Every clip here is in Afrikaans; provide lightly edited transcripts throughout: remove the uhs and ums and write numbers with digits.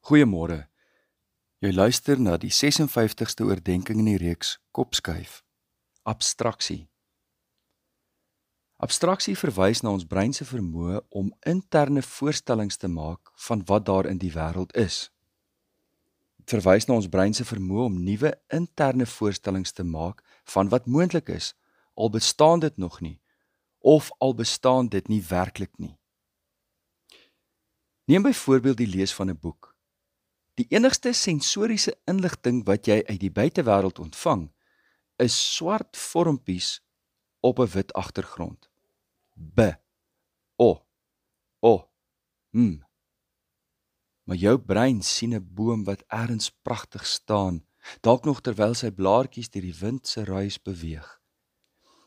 Goeiemôre. Jy luister na die 56ste oordeenking in die reeks Kopskuif. Abstraksie. Abstraksie verwys na ons brein se vermoë om interne voorstellings te maak van wat daar in die wêreld is. Dit verwys na ons brein se vermoë om nuwe interne voorstellings te maak van wat moontlik is, al bestaan dit nog nie, of al bestaan dit nie werklik nie. Neem byvoorbeeld die lees van 'n boek. Die enigste sensoriese inligting wat jy uit die buitewêreld ontvang, is swart vormpies op 'n wit agtergrond. B, O, Maar jou brein sien 'n boom wat ergens pragtig staan, dalk nog terwyl sy blaartjies deur die wind se ruis beweeg.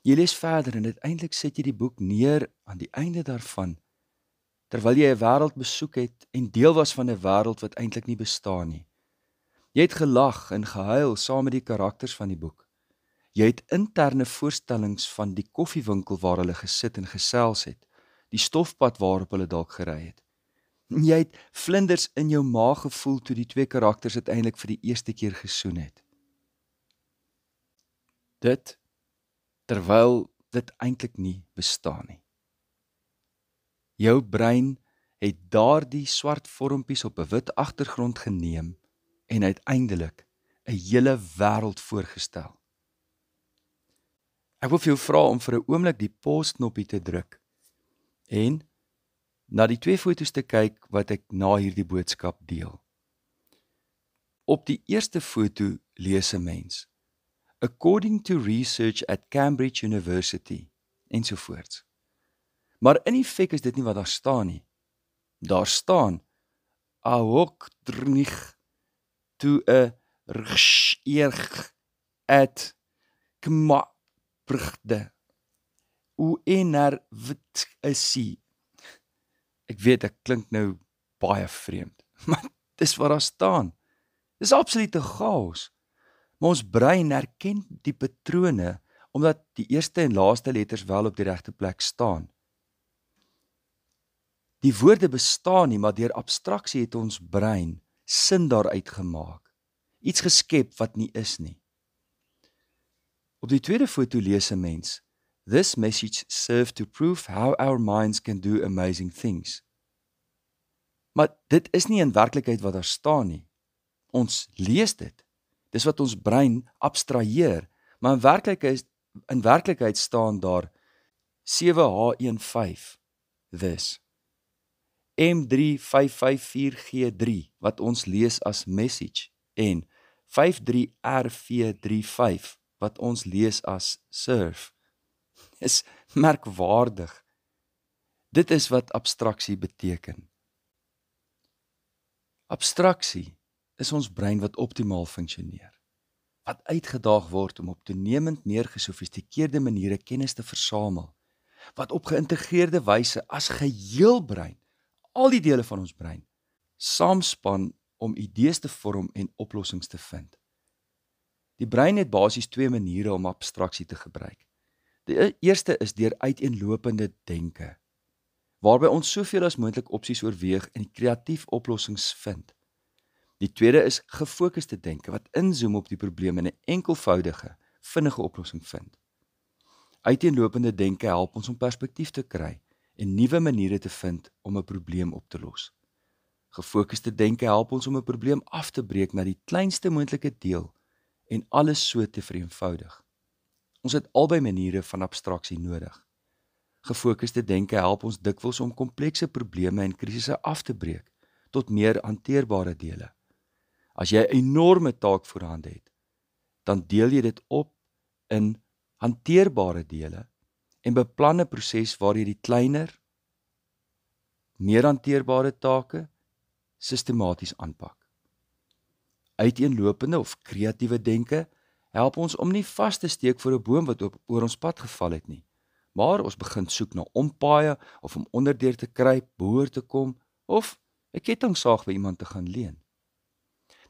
Jy lees verder en uiteindelik sit jy die boek neer aan die einde daarvan, terwyl jy 'n wêreld besoek het en deel was van 'n wêreld wat eintlik nie bestaan nie. Jy het gelag en gehuil saam met die karakters van die boek. Jy het interne voorstellings van die koffiewinkel waar hulle gesit en gesels het, die stofpad waarop hulle dalk gery het. Jy het vlinders in jou maag gevoel toe die twee karakters uiteindelik vir die eerste keer gesoen het. Dit, terwyl dit eintlik nie bestaan nie. Jou brein het daardie swart vormpies op 'n wit agtergrond geneem en uiteindelik 'n hele wêreld voorgestel. Ek wil vir jou vra om vir 'n oomblik die pause-knoppie te druk en na die twee foto's te kyk wat ek na hierdie boodskap deel. Op die eerste foto lees 'n mens: According to research at Cambridge University, ensovoorts. Maar in effek is dit nie wat daar staan nie. Daar staan ahok drnig to a rg'erg at kmaprgde uenar wit is. Ek weet, dit klink nou baie vreemd, maar dis wat daar staan. Dis absolute chaos. Maar ons brein herken die patrone omdat die eerste en laaste letters wel op die regte plek staan. Die woorde bestaan nie, maar deur abstraksie het ons brein sin daaruit gemaak. Iets geskep wat nie is nie. Op die tweede foto lees 'n mens: This message serves to prove how our minds can do amazing things. Maar dit is nie in werklikheid wat daar staan nie. Ons lees dit. Dis wat ons brein abstraheer, maar in werklikheid staan daar 7H15, this. M3554G3 wat ons lees as message en 53RV35 wat ons lees as serve. Is merkwaardig. Dit is wat abstraksie beteken. Abstraksie is ons brein wat optimaal funksioneer, wat uitgedaag word om op toenemend meer gesofistikeerde maniere kennis te versamel, wat op geïntegreerde wyse as geheel brein, al die dele van ons brein, saamspan om idees te vorm en oplossings te vind. Die brein het basies twee maniere om abstraksie te gebruik. Die eerste is deur uiteenlopende denke, waarby ons soveel as moontlik opsies oorweeg en kreatief oplossings vind. Die tweede is gefokusde denke, wat inzoom op die probleem en 'n enkelvoudige, vinnige oplossing vind. Uiteenlopende denke help ons om perspektief te kry en nuwe maniere te vind om 'n probleem op te los. Gefokusde denke help ons om 'n probleem af te breek na die kleinste moontlike deel en alles so te vereenvoudig. Ons het albei maniere van abstraksie nodig. Gefokusde denke help ons dikwels om komplekse probleme en krisisse af te breek tot meer hanteerbare dele. As jy 'n enorme taak voorhande het, dan deel jy dit op in hanteerbare dele en beplan 'n proses waar jy die kleiner, meer hanteerbare take sistematies aanpak. Uiteenlopende of kreatiewe denke help ons om nie vas te steek voor 'n boom wat oor ons pad geval het nie, maar ons begin soek na ompaaie of om onderdeur te kruip, boor te kom of 'n kettingsaag by iemand te gaan leen.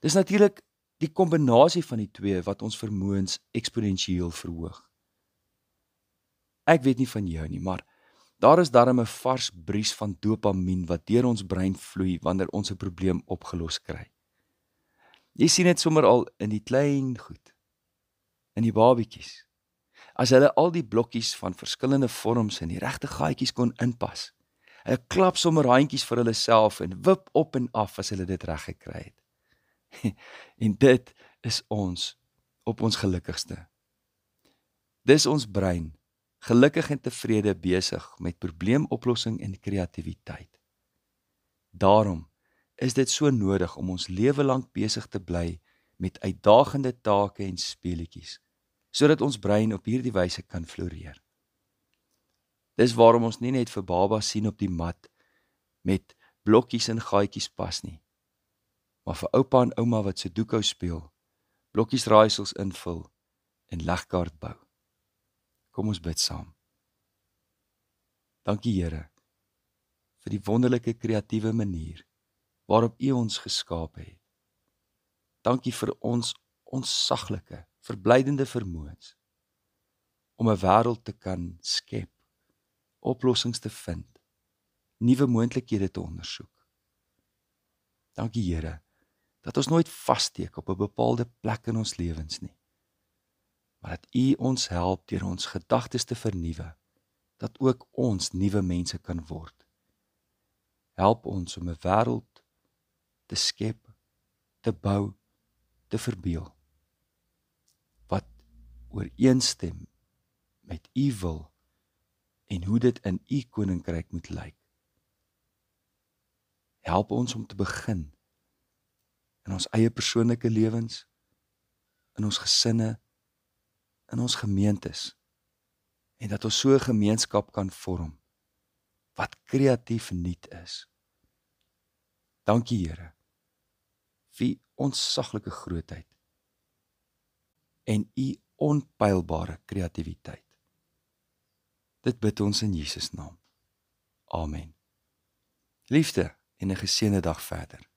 Dis natuurlik die kombinasie van die twee wat ons vermoëns eksponensieel verhoog. Ek weet nie van jou nie, maar Daar is darm 'n vars bries van dopamien wat deur ons brein vloei wanneer ons 'n probleem opgelos kry. Jy sien dit sommer al in die klein goed, in die babietjies. As hulle al die blokkies van verskillende vorms in die regte gaatjies kon inpas, hulle klap sommer handjies vir hulle self en wip op en af as hulle dit reg gekry het. En dit is ons op ons gelukkigste. Dis ons brein, gelukkig en tevrede besig met probleemoplossing en kreatiwiteit. Daarom is dit so nodig om ons lewe lank besig te bly met uitdagende take en speletjies, sodat ons brein op hierdie wyse kan floreer. Dis waarom ons nie net vir babas sien op die mat met blokkies en gaatjies pas nie, maar vir oupa en ouma wat Sudoku speel, blokkies raaisels invul en legkaart bou. Kom ons bid saam. Dankie Here vir die wonderlike kreatiewe manier waarop U ons geskaap het. Dankie vir ons onsaglike, verblydende vermoëns om 'n wêreld te kan skep, oplossings te vind, nuwe moontlikhede te ondersoek. Dankie Here dat ons nooit vassteek op 'n bepaalde plek in ons lewens nie, maar dat U ons help deur ons gedagtes te vernuwe, dat ook ons nuwe mense kan word. Help ons om 'n wêreld te skep, te bou, te verbeel, wat ooreenstem met U wil en hoe dit in U koninkryk moet lyk. Help ons om te begin in ons eie persoonlike lewens, in ons gesinne, in ons gemeentes, en dat ons so 'n gemeenskap kan vorm, wat kreatief nuut is. Dankie Here, vir onsaglike grootheid, en U onpylbare kreatiwiteit. Dit bid ons in Jesus naam. Amen. Liefde en 'n geseënde dag verder.